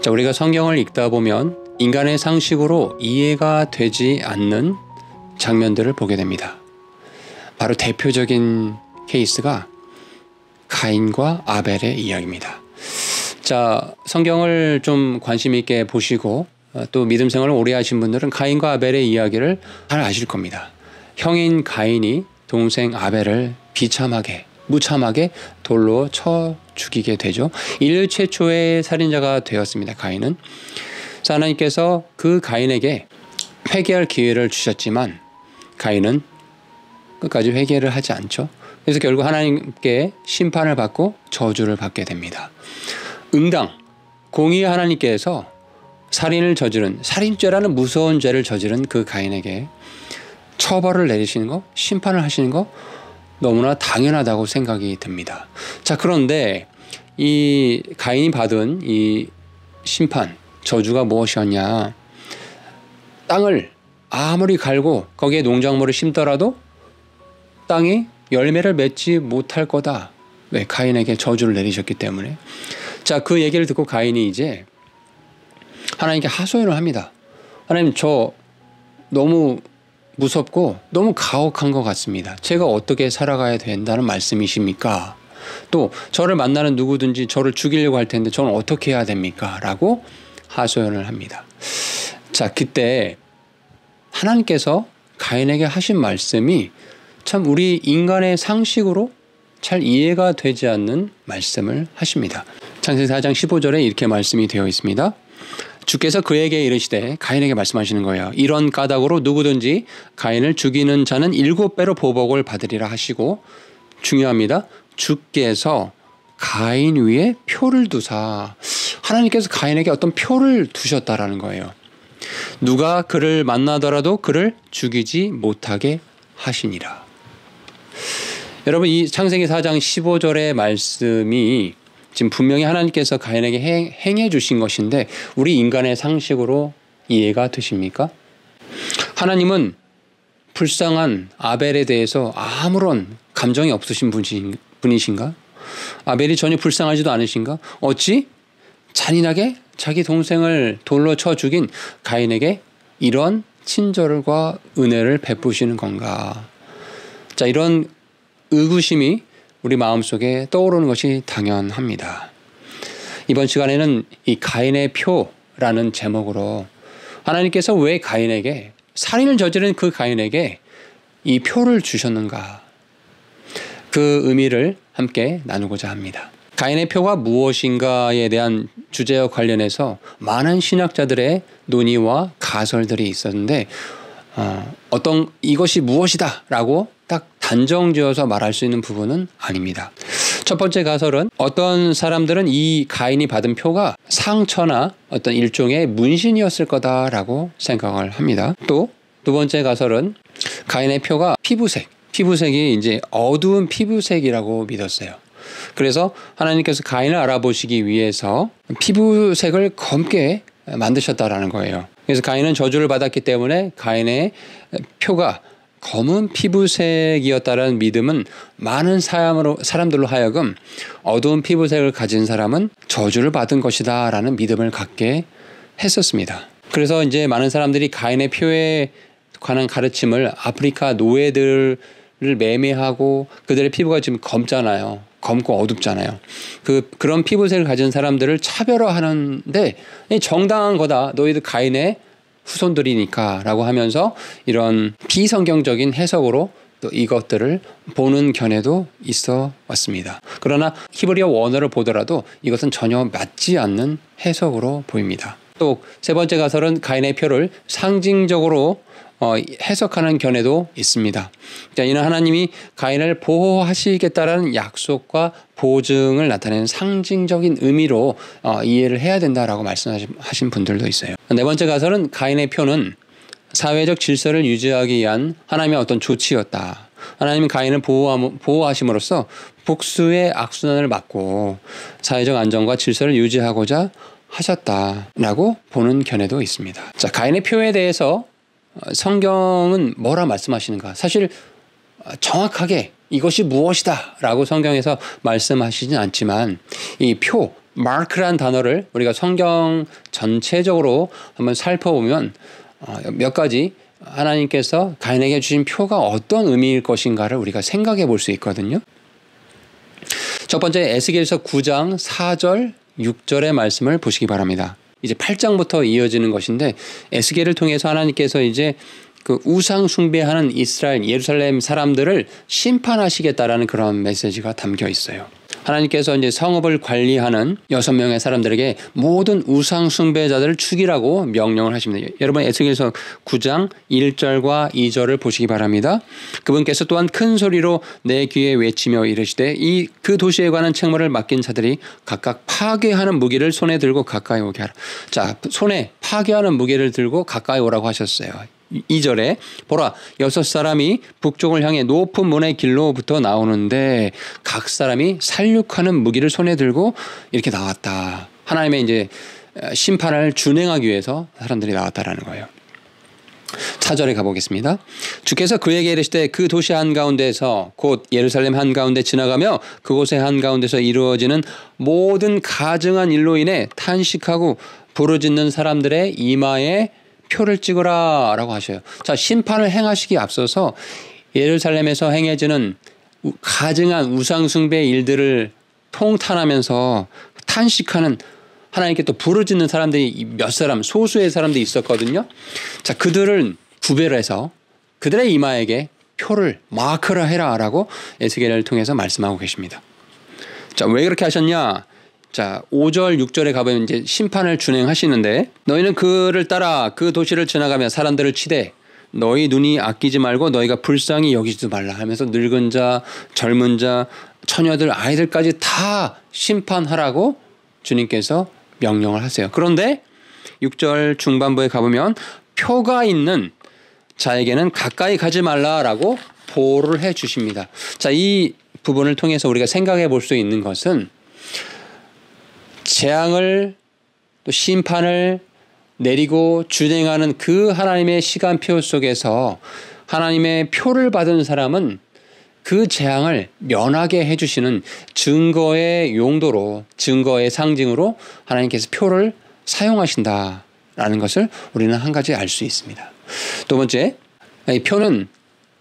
자, 우리가 성경을 읽다 보면 인간의 상식으로 이해가 되지 않는 장면들을 보게 됩니다. 바로 대표적인 케이스가 가인과 아벨의 이야기입니다. 자, 성경을 좀 관심 있게 보시고 또 믿음 생활을 오래 하신 분들은 가인과 아벨의 이야기를 잘 아실 겁니다. 형인 가인이 동생 아벨을 무참하게 돌로 쳐 죽이게 되죠. 인류 최초의 살인자가 되었습니다. 가인은. 하나님께서 그 가인에게 회개할 기회를 주셨지만 가인은 끝까지 회개를 하지 않죠. 그래서 결국 하나님께 심판을 받고 저주를 받게 됩니다. 응당, 공의의 하나님께서 살인죄라는 무서운 죄를 저지른 그 가인에게 처벌을 내리시는 거, 심판을 하시는 거 너무나 당연하다고 생각이 듭니다. 자, 그런데 이 가인이 받은 이 심판, 저주가 무엇이었냐? 땅을 아무리 갈고 거기에 농작물을 심더라도 땅이 열매를 맺지 못할 거다. 왜? 가인에게 저주를 내리셨기 때문에. 자, 그 얘기를 듣고 가인이 이제 하나님께 하소연을 합니다. 하나님, 저 너무 무섭고 너무 가혹한 것 같습니다. 제가 어떻게 살아가야 된다는 말씀이십니까? 또 저를 만나는 누구든지 저를 죽이려고 할 텐데 저는 어떻게 해야 됩니까? 라고 하소연을 합니다. 자, 그때 하나님께서 가인에게 하신 말씀이 참 우리 인간의 상식으로 잘 이해가 되지 않는 말씀을 하십니다. 창세기 4장 15절에 이렇게 말씀이 되어 있습니다. 주께서 그에게 이르시되, 가인에게 말씀하시는 거예요. 이런 까닭으로 누구든지 가인을 죽이는 자는 7배로 보복을 받으리라 하시고, 중요합니다. 주께서 가인 위에 표를 두사, 하나님께서 가인에게 어떤 표를 두셨다라는 거예요. 누가 그를 만나더라도 그를 죽이지 못하게 하시니라. 여러분, 이 창세기 4장 15절의 말씀이 지금 분명히 하나님께서 가인에게 행해 주신 것인데 우리 인간의 상식으로 이해가 되십니까? 하나님은 불쌍한 아벨에 대해서 아무런 감정이 없으신 분이신가? 아벨이 전혀 불쌍하지도 않으신가? 어찌 잔인하게 자기 동생을 돌로 쳐 죽인 가인에게 이런 친절과 은혜를 베푸시는 건가? 자, 이런 의구심이 우리 마음속에 떠오르는 것이 당연합니다. 이번 시간에는 이 가인의 표라는 제목으로 하나님께서 왜 가인에게, 살인을 저지른 그 가인에게 이 표를 주셨는가, 그 의미를 함께 나누고자 합니다. 가인의 표가 무엇인가에 대한 주제와 관련해서 많은 신학자들의 논의와 가설들이 있었는데 이것이 무엇이다 라고 딱 단정지어서 말할 수 있는 부분은 아닙니다. 첫 번째 가설은 어떤 사람들은 이 가인이 받은 표가 상처나 어떤 일종의 문신이었을 거다라고 생각을 합니다. 또 두 번째 가설은 가인의 표가 피부색이 이제 어두운 피부색이라고 믿었어요. 그래서 하나님께서 가인을 알아보시기 위해서 피부색을 검게 만드셨다라는 거예요. 그래서 가인은 저주를 받았기 때문에 가인의 표가 검은 피부색이었다라는 믿음은 많은 사람들로 하여금 어두운 피부색을 가진 사람은 저주를 받은 것이다 라는 믿음을 갖게 했었습니다. 그래서 이제 많은 사람들이 가인의 표에 관한 가르침을 아프리카 노예들을 매매하고 그들의 피부가 지금 검잖아요. 검고 어둡잖아요. 그런 피부색을 가진 사람들을 차별화하는데 정당한 거다. 너희들 가인의 후손들이니까 라고 하면서 이런 비성경적인 해석으로 또 이것들을 보는 견해도 있어 왔습니다. 그러나 히브리어 원어를 보더라도 이것은 전혀 맞지 않는 해석으로 보입니다. 또 세 번째 가설은 가인의 표를 상징적으로 해석하는 견해도 있습니다. 자, 이는 하나님이 가인을 보호하시겠다라는 약속과 보증을 나타내는 상징적인 의미로 이해를 해야 된다라고 말씀하신 분들도 있어요. 네 번째 가설은 가인의 표는 사회적 질서를 유지하기 위한 하나님의 어떤 조치였다. 하나님은 가인을 보호하심으로써 복수의 악순환을 막고 사회적 안정과 질서를 유지하고자 하셨다라고 보는 견해도 있습니다. 자, 가인의 표에 대해서 성경은 뭐라 말씀하시는가? 사실 정확하게 이것이 무엇이다 라고 성경에서 말씀하시진 않지만 이 표, 마크란 단어를 우리가 성경 전체적으로 한번 살펴보면 몇 가지 하나님께서 가인에게 주신 표가 어떤 의미일 것인가를 우리가 생각해 볼 수 있거든요. 첫 번째 에스겔서 9장 4절 6절의 말씀을 보시기 바랍니다. 이제 8장부터 이어지는 것인데 에스겔을 통해서 하나님께서 이제 그 우상 숭배하는 이스라엘 예루살렘 사람들을 심판하시겠다라는 그런 메시지가 담겨 있어요. 하나님께서 이제 성읍을 관리하는 6명의 사람들에게 모든 우상 숭배자들을 죽이라고 명령을 하십니다. 여러분 에스겔서 9장 1절과 2절을 보시기 바랍니다. 그분께서 또한 큰 소리로 내 귀에 외치며 이르시되 그 도시에 관한 책무를 맡긴 자들이 각각 파괴하는 무기를 손에 들고 가까이 오게 하라. 자, 손에 파괴하는 무기를 들고 가까이 오라고 하셨어요. 2절에 보라 6사람이 북쪽을 향해 높은 문의 길로부터 나오는데 각 사람이 살육하는 무기를 손에 들고 이렇게 나왔다. 하나님의 이제 심판을 준행하기 위해서 사람들이 나왔다라는 거예요. 4절에 가보겠습니다. 주께서 그에게 이르시되 그 도시 한가운데에서 곧 예루살렘 한가운데 지나가며 그곳의 한가운데서 이루어지는 모든 가증한 일로 인해 탄식하고 부르짖는 사람들의 이마에 표를 찍으라 라고 하셔요. 자, 심판을 행하시기 앞서서 예루살렘에서 행해지는 가증한 우상숭배의 일들을 통탄하면서 탄식하는 하나님께 또 부르짖는 사람들이 몇 사람, 소수의 사람들이 있었거든요. 자, 그들을 구별해서 그들의 이마에게 표를 마크를 해라 라고 에스겔을 통해서 말씀하고 계십니다. 자, 왜 그렇게 하셨냐? 자, 5절, 6절에 가보면 이제 심판을 준행하시는데 너희는 그를 따라 그 도시를 지나가며 사람들을 치되 너희 눈이 아끼지 말고 너희가 불쌍히 여기지도 말라 하면서 늙은 자, 젊은 자, 처녀들, 아이들까지 다 심판하라고 주님께서 명령을 하세요. 그런데 6절 중반부에 가보면 표가 있는 자에게는 가까이 가지 말라라고 보호를 해 주십니다. 자, 이 부분을 통해서 우리가 생각해 볼 수 있는 것은 재앙을 또 심판을 내리고 준행하는 그 하나님의 시간표 속에서 하나님의 표를 받은 사람은 그 재앙을 면하게 해주시는 증거의 용도로, 증거의 상징으로 하나님께서 표를 사용하신다라는 것을 우리는 한 가지 알 수 있습니다. 두 번째, 이 표는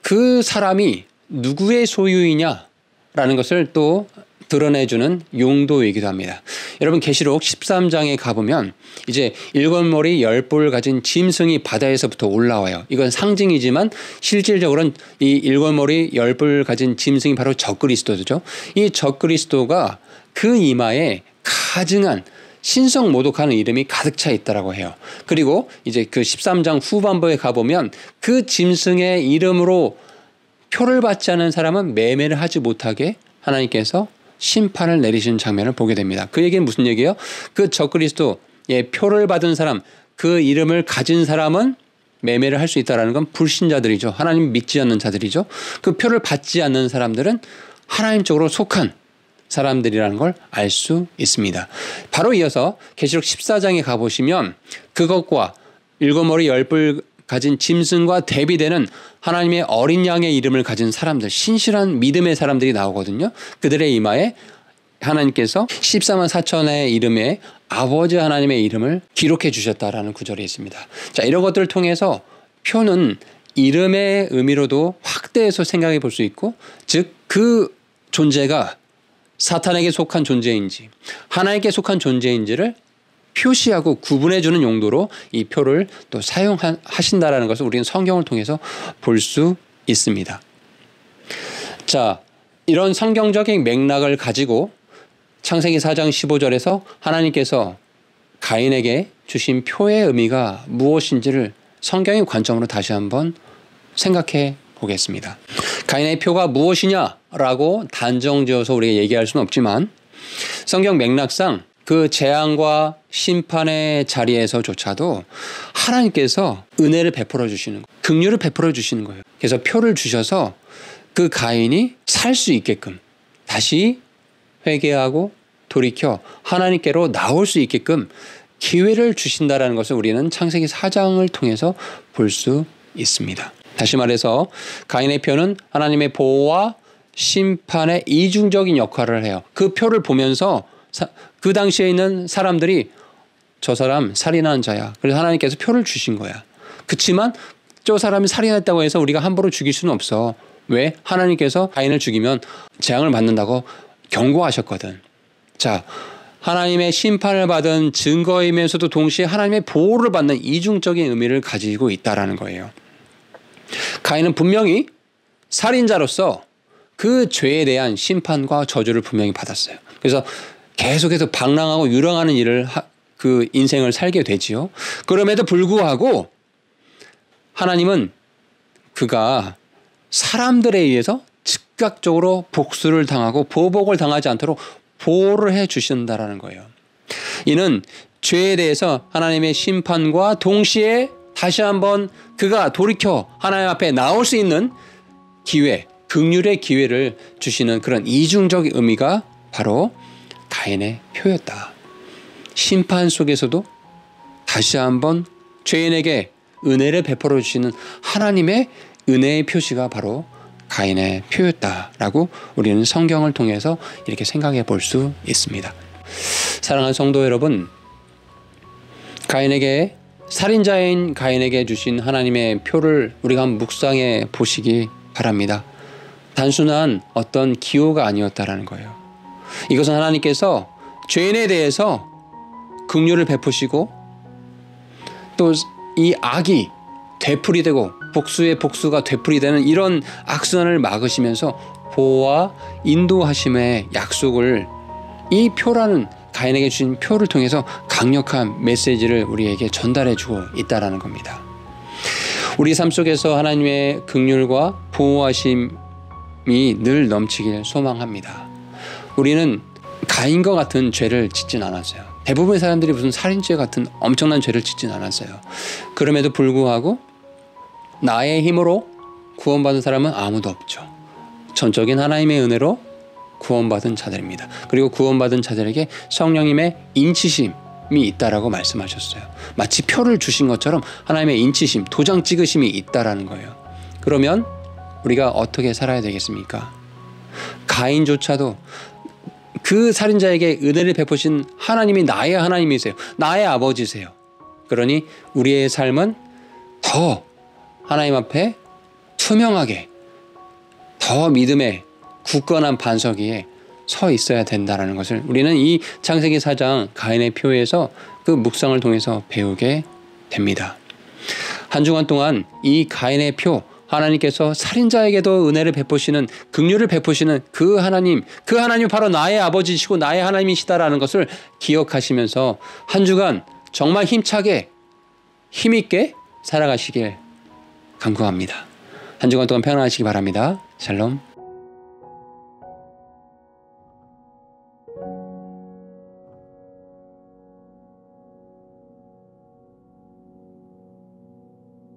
그 사람이 누구의 소유이냐라는 것을 또 드러내주는 용도이기도 합니다. 여러분 계시록 13장에 가보면 이제 7머리 10뿔 가진 짐승이 바다에서부터 올라와요. 이건 상징이지만 실질적으로는 이 7머리 10뿔 가진 짐승이 바로 적그리스도죠. 이 적그리스도가 그 이마에 가증한 신성 모독하는 이름이 가득 차 있다라고 해요. 그리고 이제 그 13장 후반부에 가보면 그 짐승의 이름으로 표를 받지 않은 사람은 매매를 하지 못하게 하나님께서 심판을 내리시는 장면을 보게 됩니다. 그 얘기는 무슨 얘기예요? 그 적그리스도의 표를 받은 사람, 그 이름을 가진 사람은 매매를 할 수 있다는 건 불신자들이죠. 하나님 믿지 않는 자들이죠. 그 표를 받지 않는 사람들은 하나님 쪽으로 속한 사람들이라는 걸 알 수 있습니다. 바로 이어서 계시록 14장에 가보시면 그것과 7머리 10뿔 가진 짐승과 대비되는 하나님의 어린 양의 이름을 가진 사람들, 신실한 믿음의 사람들이 나오거든요. 그들의 이마에 하나님께서 14만 4천의 이름에 아버지 하나님의 이름을 기록해 주셨다라는 구절이 있습니다. 자, 이런 것들을 통해서 표는 이름의 의미로도 확대해서 생각해 볼 수 있고, 즉 그 존재가 사탄에게 속한 존재인지 하나님께 속한 존재인지를 표시하고 구분해주는 용도로 이 표를 또 사용하신다라는 것을 우리는 성경을 통해서 볼 수 있습니다. 자, 이런 성경적인 맥락을 가지고 창세기 4장 15절에서 하나님께서 가인에게 주신 표의 의미가 무엇인지를 성경의 관점으로 다시 한번 생각해 보겠습니다. 가인의 표가 무엇이냐라고 단정지어서 우리가 얘기할 수는 없지만 성경 맥락상 그 재앙과 심판의 자리에서조차도 하나님께서 은혜를 베풀어 주시는 거예요. 긍휼을 베풀어 주시는 거예요. 그래서 표를 주셔서 그 가인이 살 수 있게끔 다시 회개하고 돌이켜 하나님께로 나올 수 있게끔 기회를 주신다라는 것을 우리는 창세기 4장을 통해서 볼 수 있습니다. 다시 말해서 가인의 표는 하나님의 보호와 심판의 이중적인 역할을 해요. 그 표를 보면서 그 당시에 있는 사람들이 저 사람 살인한 자야. 그래서 하나님께서 표를 주신 거야. 그렇지만 저 사람이 살인했다고 해서 우리가 함부로 죽일 수는 없어. 왜? 하나님께서 가인을 죽이면 재앙을 받는다고 경고하셨거든. 자, 하나님의 심판을 받은 증거이면서도 동시에 하나님의 보호를 받는 이중적인 의미를 가지고 있다라는 거예요. 가인은 분명히 살인자로서 그 죄에 대한 심판과 저주를 분명히 받았어요. 그래서 계속해서 방랑하고 유랑하는 일을 그 인생을 살게 되지요. 그럼에도 불구하고 하나님은 그가 사람들에 의해서 즉각적으로 복수를 당하고 보복을 당하지 않도록 보호를 해 주신다라는 거예요. 이는 죄에 대해서 하나님의 심판과 동시에 다시 한번 그가 돌이켜 하나님 앞에 나올 수 있는 기회, 긍휼의 기회를 주시는 그런 이중적 의미가 바로 가인의 표였다. 심판 속에서도 다시 한번 죄인에게 은혜를 베풀어 주시는 하나님의 은혜의 표시가 바로 가인의 표였다라고 우리는 성경을 통해서 이렇게 생각해 볼 수 있습니다. 사랑하는 성도 여러분, 가인에게 살인자인 가인에게 주신 하나님의 표를 우리가 한번 묵상해 보시기 바랍니다. 단순한 어떤 기호가 아니었다라는 거예요. 이것은 하나님께서 죄인에 대해서 긍휼을 베푸시고 또 이 악이 되풀이되고 복수의 복수가 되풀이되는 이런 악순환을 막으시면서 보호와 인도하심의 약속을 이 표라는 가인에게 주신 표를 통해서 강력한 메시지를 우리에게 전달해주고 있다는 겁니다. 우리 삶 속에서 하나님의 긍휼과 보호하심이 늘 넘치길 소망합니다. 우리는 가인과 같은 죄를 짓진 않았어요. 대부분의 사람들이 무슨 살인죄 같은 엄청난 죄를 짓진 않았어요. 그럼에도 불구하고 나의 힘으로 구원받은 사람은 아무도 없죠. 전적인 하나님의 은혜로 구원받은 자들입니다. 그리고 구원받은 자들에게 성령님의 인치심이 있다라고 말씀하셨어요. 마치 표를 주신 것처럼 하나님의 인치심, 도장 찍으심이 있다라는 거예요. 그러면 우리가 어떻게 살아야 되겠습니까? 가인조차도 그 살인자에게 은혜를 베푸신 하나님이 나의 하나님이세요. 나의 아버지세요. 그러니 우리의 삶은 더 하나님 앞에 투명하게, 더 믿음의 굳건한 반석 위에 서 있어야 된다는 것을 우리는 이 창세기 4장 가인의 표에서 그 묵상을 통해서 배우게 됩니다. 한 주간 동안 이 가인의 표, 하나님께서 살인자에게도 은혜를 베푸시는, 긍휼을 베푸시는 그 하나님이 바로 나의 아버지시고 나의 하나님이시다라는 것을 기억하시면서 한 주간 정말 힘차게 힘있게 살아가시길 간구합니다. 한 주간 동안 평안하시기 바랍니다. 샬롬.